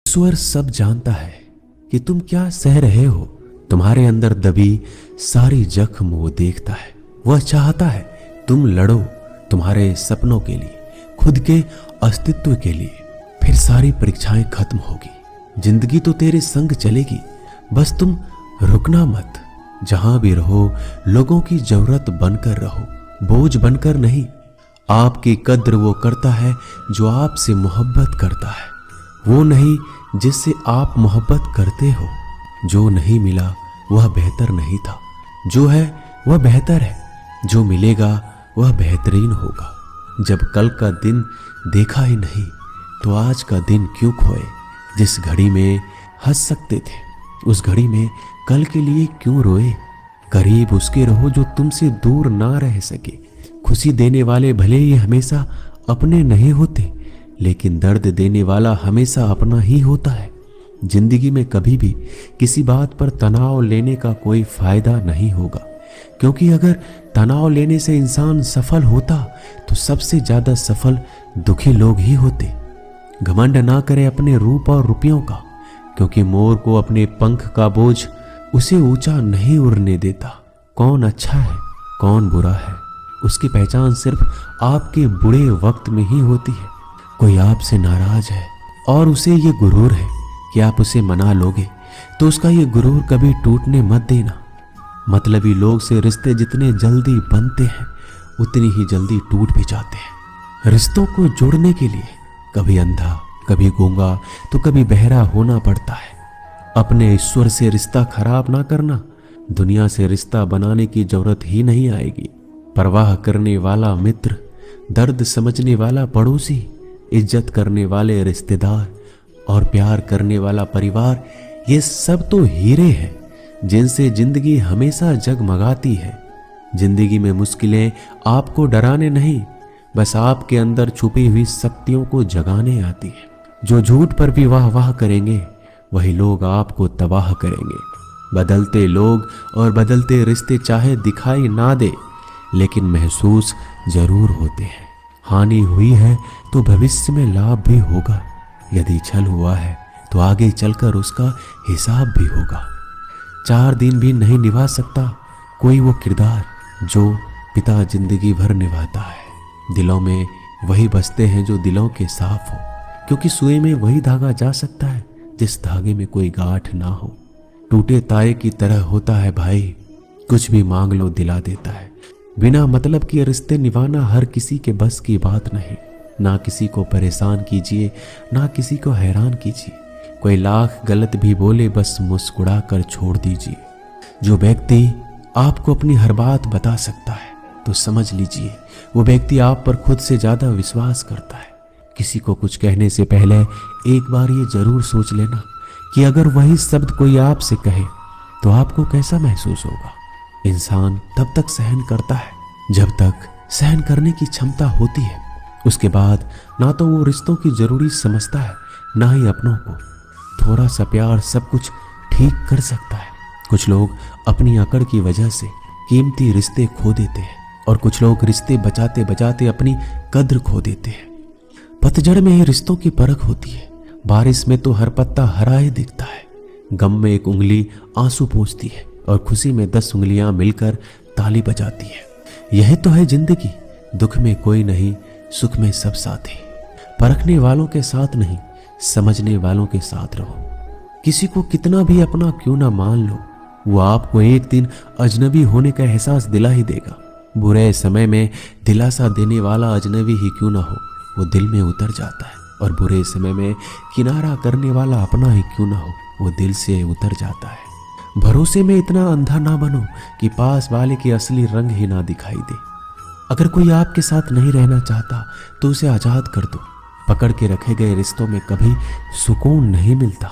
ईश्वर सब जानता है कि तुम क्या सह रहे हो। तुम्हारे अंदर दबी सारी जख्म वो देखता है। वह चाहता है तुम लड़ो तुम्हारे सपनों के लिए, खुद के अस्तित्व के लिए। फिर सारी परीक्षाएं खत्म होगी। जिंदगी तो तेरे संग चलेगी, बस तुम रुकना मत। जहां भी रहो लोगों की जरूरत बनकर रहो, बोझ बनकर नहीं। आपकी कद्र वो करता है जो आपसे मोहब्बत करता है, वो नहीं जिससे आप मोहब्बत करते हो। जो नहीं मिला वह बेहतर नहीं था, जो है वह बेहतर है। जो मिलेगा वह बेहतरीन होगा। जब कल का दिन देखा ही नहीं तो आज का दिन क्यों खोए। जिस घड़ी में हंस सकते थे उस घड़ी में कल के लिए क्यों रोए। करीब उसके रहो जो तुमसे दूर ना रह सके। खुशी देने वाले भले ही हमेशा अपने नहीं होते, लेकिन दर्द देने वाला हमेशा अपना ही होता है। जिंदगी में कभी भी किसी बात पर तनाव लेने का कोई फायदा नहीं होगा, क्योंकि अगर तनाव लेने से इंसान सफल होता तो सबसे ज्यादा सफल दुखी लोग ही होते। घमंड ना करे अपने रूप और रुपयों का, क्योंकि मोर को अपने पंख का बोझ उसे ऊंचा नहीं उड़ने देता। कौन अच्छा है कौन बुरा है उसकी पहचान सिर्फ आपके बुरे वक्त में ही होती है। कोई आपसे नाराज है और उसे ये गुरूर है कि आप उसे मना लोगे, तो उसका ये गुरूर कभी टूटने मत देना। मतलबी लोग से रिश्ते जितने जल्दी बनते हैं उतनी ही जल्दी टूट भी जाते हैं। रिश्तों को जोड़ने के लिए कभी अंधा कभी गूंगा तो कभी बहरा होना पड़ता है। अपने ईश्वर से रिश्ता खराब ना करना, दुनिया से रिश्ता बनाने की जरूरत ही नहीं आएगी। परवाह करने वाला मित्र, दर्द समझने वाला पड़ोसी, इज्जत करने वाले रिश्तेदार और प्यार करने वाला परिवार, ये सब तो हीरे हैं जिनसे जिंदगी हमेशा जगमगाती है। जिंदगी में मुश्किलें आपको डराने नहीं, बस आपके अंदर छुपी हुई शक्तियों को जगाने आती है। जो झूठ पर भी वाह वाह करेंगे वही लोग आपको तबाह करेंगे। बदलते लोग और बदलते रिश्ते चाहे दिखाई ना दे, लेकिन महसूस जरूर होते हैं। हानि हुई है तो भविष्य में लाभ भी होगा। यदि छल हुआ है तो आगे चलकर उसका हिसाब भी होगा। 4 दिन भी नहीं निभा सकता कोई वो किरदार जो पिता जिंदगी भर निभाता है। दिलों में वही बसते हैं जो दिलों के साफ हो, क्योंकि सुई में वही धागा जा सकता है जिस धागे में कोई गांठ ना हो। टूटे तारे की तरह होता है भाई, कुछ भी मांग लो दिला देता है। बिना मतलब के रिश्ते निभाना हर किसी के बस की बात नहीं। ना किसी को परेशान कीजिए ना किसी को हैरान कीजिए। कोई लाख गलत भी बोले बस मुस्कुरा कर छोड़ दीजिए। जो व्यक्ति आपको अपनी हर बात बता सकता है तो समझ लीजिए वो व्यक्ति आप पर खुद से ज्यादा विश्वास करता है। किसी को कुछ कहने से पहले एक बार ये जरूर सोच लेना कि अगर वही शब्द कोई आपसे कहे तो आपको कैसा महसूस होगा। इंसान तब तक सहन करता है जब तक सहन करने की क्षमता होती है। उसके बाद ना तो वो रिश्तों की जरूरी समझता है ना ही अपनों को। थोड़ा सा प्यार सब कुछ ठीक कर सकता है। कुछ लोग अपनी अकड़ की वजह से कीमती रिश्ते खो देते हैं और कुछ लोग रिश्ते बचाते बचाते अपनी कद्र खो देते हैं। पतझड़ में ही रिश्तों की परख होती है। बारिश में तो हर पत्ता हरा ही दिखता है। गम में एक उंगली आंसू पोंछती है और खुशी में 10 उंगलियां मिलकर ताली बजाती है। यह तो है जिंदगी। दुख में कोई नहीं, सुख में सब साथी। परखने वालों के साथ नहीं, समझने वालों के साथ रहो। किसी को कितना भी अपना क्यों ना मान लो, वो आपको एक दिन अजनबी होने का एहसास दिला ही देगा। बुरे समय में दिलासा देने वाला अजनबी ही क्यों ना हो, वो दिल में उतर जाता है। और बुरे समय में किनारा करने वाला अपना ही क्यों ना हो, वो दिल से उतर जाता है। भरोसे में इतना अंधा ना बनो कि पास वाले की असली रंग ही ना दिखाई दे। अगर कोई आपके साथ नहीं रहना चाहता तो उसे आजाद कर दो। पकड़ के रखे गए रिश्तों में कभी सुकून नहीं मिलता।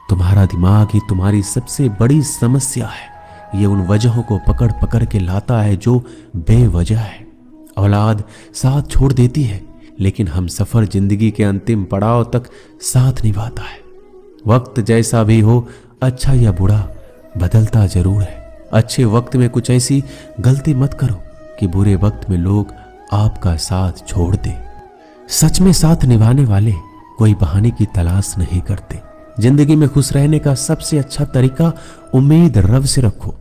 तुम्हारा दिमाग ही तुम्हारी सबसे बड़ी समस्या है। ये उन वजहों को पकड़ पकड़ के लाता है जो बेवजह है। औलाद साथ छोड़ देती है, लेकिन हम सफर जिंदगी के अंतिम पड़ाव तक साथ निभाता है। वक्त जैसा भी हो, अच्छा या बुरा, बदलता जरूर है। अच्छे वक्त में कुछ ऐसी गलती मत करो कि बुरे वक्त में लोग आपका साथ छोड़ दे। सच में साथ निभाने वाले कोई बहाने की तलाश नहीं करते। जिंदगी में खुश रहने का सबसे अच्छा तरीका उम्मीद रब से रखो,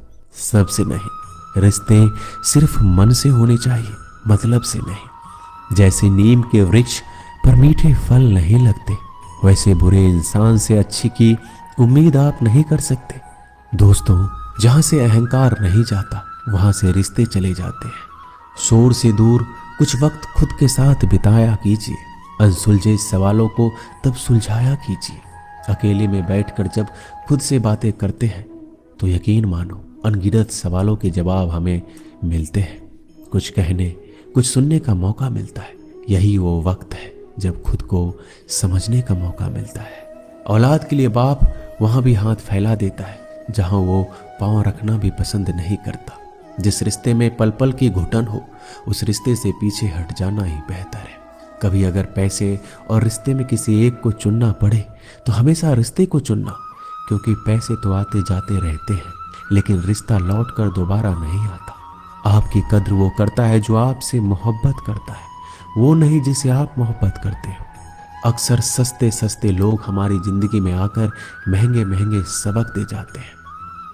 सबसे नहीं। रिश्ते सिर्फ मन से होने चाहिए, मतलब से नहीं। जैसे नीम के वृक्ष पर मीठे फल नहीं लगते, वैसे बुरे इंसान से अच्छी की उम्मीद आप नहीं कर सकते। दोस्तों, जहां से अहंकार नहीं जाता वहां से रिश्ते चले जाते हैं। शोर से दूर कुछ वक्त खुद के साथ बिताया कीजिए, अनसुलझे सवालों को तब सुलझाया कीजिए। अकेले में बैठकर जब खुद से बातें करते हैं तो यकीन मानो अनगिनत सवालों के जवाब हमें मिलते हैं। कुछ कहने, कुछ सुनने का मौका मिलता है। यही वो वक्त है जब खुद को समझने का मौका मिलता है। औलाद के लिए बाप वहां भी हाथ फैला देता है जहां वो पांव रखना भी पसंद नहीं करता। जिस रिश्ते में पल पल की घुटन हो, उस रिश्ते से पीछे हट जाना ही बेहतर है। कभी अगर पैसे और रिश्ते में किसी एक को चुनना पड़े तो हमेशा रिश्ते को चुनना, क्योंकि पैसे तो आते जाते रहते हैं लेकिन रिश्ता लौट कर दोबारा नहीं आता। आपकी कद्र वो करता है जो आपसे मोहब्बत करता है, वो नहीं जिसे आप मोहब्बत करते हो। अक्सर सस्ते सस्ते लोग हमारी जिंदगी में आकर महंगे महंगे सबक दे जाते हैं।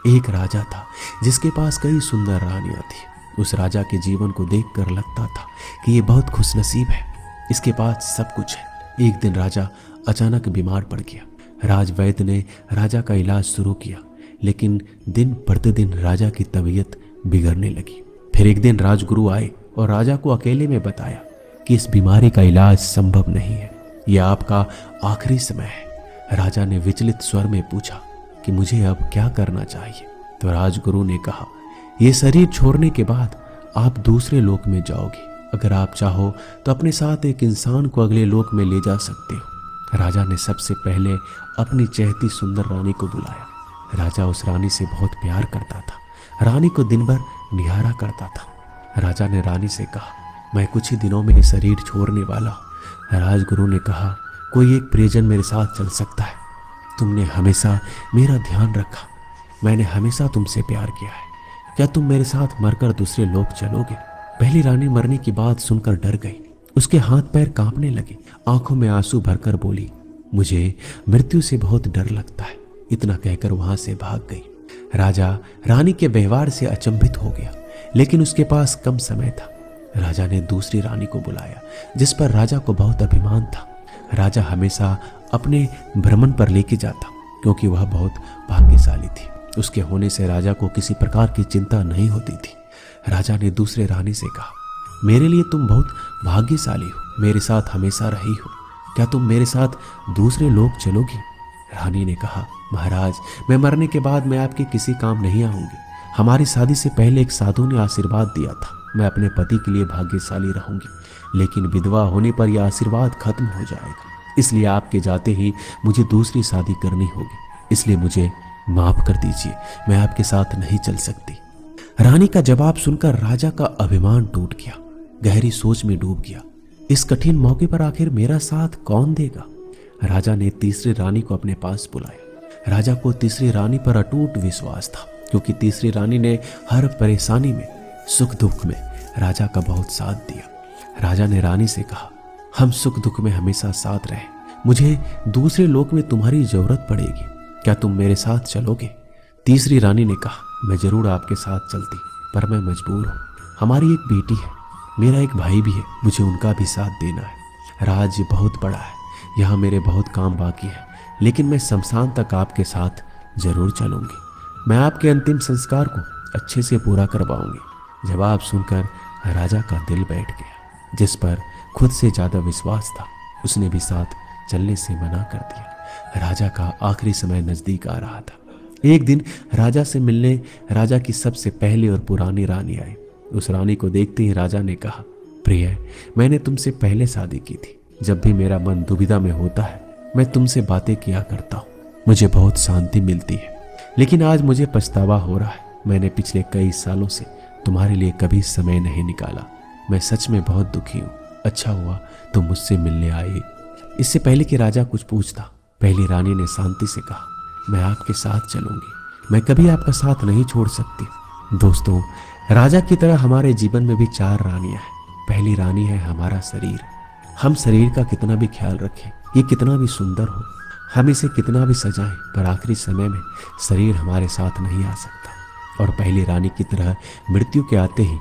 एक राजा था जिसके पास कई सुंदर रानियां थी। उस राजा के जीवन को देखकर लगता था कि ये बहुत खुशनसीब है, इसके पास सब कुछ है। एक दिन राजा अचानक बीमार पड़ गया। राजवैद्य ने राजा का इलाज शुरू किया, लेकिन दिन प्रतिदिन राजा की तबीयत बिगड़ने लगी। फिर एक दिन राजगुरु आए और राजा को अकेले में बताया कि इस बीमारी का इलाज संभव नहीं है, यह आपका आखिरी समय है। राजा ने विचलित स्वर में पूछा कि मुझे अब क्या करना चाहिए। तो राजगुरु ने कहा, यह शरीर छोड़ने के बाद आप दूसरे लोक में जाओगे। अगर आप चाहो तो अपने साथ एक इंसान को अगले लोक में ले जा सकते हो। राजा ने सबसे पहले अपनी चहती सुंदर रानी को बुलाया। राजा उस रानी से बहुत प्यार करता था, रानी को दिन भर निहारा करता था। राजा ने रानी से कहा, मैं कुछ ही दिनों में ये शरीर छोड़ने वाला हूँ। राजगुरु ने कहा, कोई एक प्रियजन मेरे साथ चल सकता है। तुमने हमेशा मेरा ध्यान रखा, मैंने हमेशा तुमसे प्यार किया है, क्या तुम मेरे साथ मरकर दूसरे लोक चलोगे? पहली रानी मरने की बात सुनकर डर गई, उसके हाथ पैर कांपने लगे, आंखों में आंसू भरकर बोली, मुझे मृत्यु से बहुत डर लगता है। इतना कहकर वहां से भाग गई। राजा रानी के व्यवहार से अचंभित हो गया, लेकिन उसके पास कम समय था। राजा ने दूसरी रानी को बुलाया, जिस पर राजा को बहुत अभिमान था। राजा हमेशा अपने भ्रमण पर लेके जाता, क्योंकि वह बहुत भाग्यशाली थी। उसके होने से राजा को किसी प्रकार की चिंता नहीं होती थी। राजा ने दूसरे रानी से कहा, मेरे लिए तुम बहुत भाग्यशाली हो, मेरे साथ हमेशा रही हो, क्या तुम मेरे साथ दूसरे लोक चलोगी? रानी ने कहा, महाराज, मैं मरने के बाद मैं आपके किसी काम नहीं आऊंगी। हमारी शादी से पहले एक साधु ने आशीर्वाद दिया था, मैं अपने पति के लिए भाग्यशाली रहूंगी, लेकिन विधवा होने पर यह आशीर्वाद खत्म हो जाएगा। इसलिए आपके जाते ही मुझे दूसरी शादी करनी होगी, इसलिए मुझे माफ कर दीजिए, मैं आपके साथ नहीं चल सकती। रानी का जवाब सुनकर राजा का अभिमान टूट गया, गहरी सोच में डूब गया। इस कठिन मौके पर आखिर मेरा साथ कौन देगा? राजा ने तीसरी रानी को अपने पास बुलाया। राजा को तीसरी रानी पर अटूट विश्वास था, क्योंकि तीसरी रानी ने हर परेशानी में, सुख दुख में राजा का बहुत साथ दिया। राजा ने रानी से कहा, हम सुख दुख में हमेशा साथ रहें, मुझे दूसरे लोक में तुम्हारी जरूरत पड़ेगी, क्या तुम मेरे साथ चलोगे? तीसरी रानी ने कहा, मैं जरूर आपके साथ चलती, पर मैं मजबूर हूँ। हमारी एक बेटी है, मेरा एक भाई भी है, मुझे उनका भी साथ देना है। राज्य बहुत बड़ा है, यहाँ मेरे बहुत काम बाकी है, लेकिन मैं शमशान तक आपके साथ जरूर चलूंगी। मैं आपके अंतिम संस्कार को अच्छे से पूरा करवाऊंगी। जवाब सुनकर राजा का दिल बैठ गया। जिस पर खुद से ज्यादा विश्वास था, उसने भी साथ चलने से मना कर दिया। राजा का आखिरी समय नजदीक आ रहा था। एक दिन राजा से मिलने राजा की सबसे पहली और पुरानी रानी आई। उस रानी को देखते ही राजा ने कहा, प्रिय, मैंने तुमसे पहले शादी की थी। जब भी मेरा मन दुविधा में होता है, मैं तुमसे बातें किया करता हूँ, मुझे बहुत शांति मिलती है। लेकिन आज मुझे पछतावा हो रहा है, मैंने पिछले कई सालों से तुम्हारे लिए कभी समय नहीं निकाला। मैं सच में बहुत दुखी हूँ। अच्छा हुआ तुम मुझसे मिलने आए। इससे पहले कि राजा कुछ पूछता, पहली रानी ने शांति से कहा, मैं आपके साथ चलूंगी, मैं कभी आपका साथ नहीं छोड़ सकती। दोस्तों, राजा की तरह हमारे जीवन में भी 4 रानियां हैं। पहली रानी है हमारा शरीर। हम शरीर का कितना भी ख्याल रखें, ये कितना भी सुंदर हो, हम इसे कितना भी सजाएं, पर आखिरी समय में शरीर हमारे साथ नहीं आ सकता और पहली रानी की तरह मृत्यु के आते ही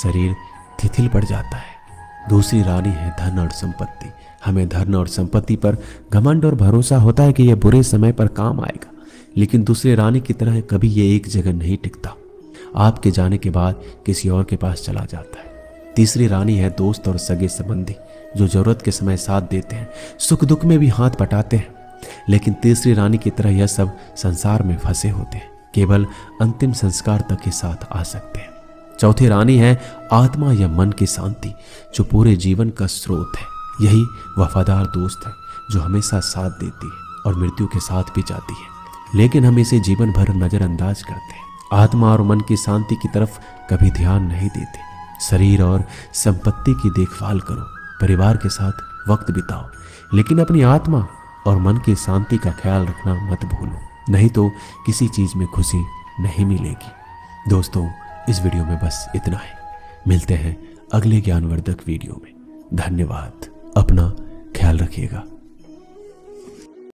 शरीर शिथिल पड़ जाता है। दूसरी रानी है धन और संपत्ति। हमें धन और संपत्ति पर घमंड और भरोसा होता है कि यह बुरे समय पर काम आएगा, लेकिन दूसरी रानी की तरह कभी ये एक जगह नहीं टिकता, आपके जाने के बाद किसी और के पास चला जाता है। तीसरी रानी है दोस्त और सगे संबंधी, जो जरूरत के समय साथ देते हैं, सुख दुख में भी हाथ बटाते हैं, लेकिन तीसरी रानी की तरह यह सब संसार में फंसे होते हैं, केवल अंतिम संस्कार तक ही साथ आ सकते हैं। चौथी रानी है आत्मा या मन की शांति, जो पूरे जीवन का स्रोत है। यही वफादार दोस्त है जो हमेशा साथ देती है और मृत्यु के साथ भी जाती है, लेकिन हम इसे जीवन भर नजरअंदाज करते हैं। आत्मा और मन की शांति की तरफ कभी ध्यान नहीं देते। शरीर और संपत्ति की देखभाल करो, परिवार के साथ वक्त बिताओ, लेकिन अपनी आत्मा और मन की शांति का ख्याल रखना मत भूलो, नहीं तो किसी चीज में खुशी नहीं मिलेगी। दोस्तों, इस वीडियो में बस इतना है। मिलते हैं अगले ज्ञानवर्धक वीडियो में। धन्यवाद। अपना ख्याल रखिएगा।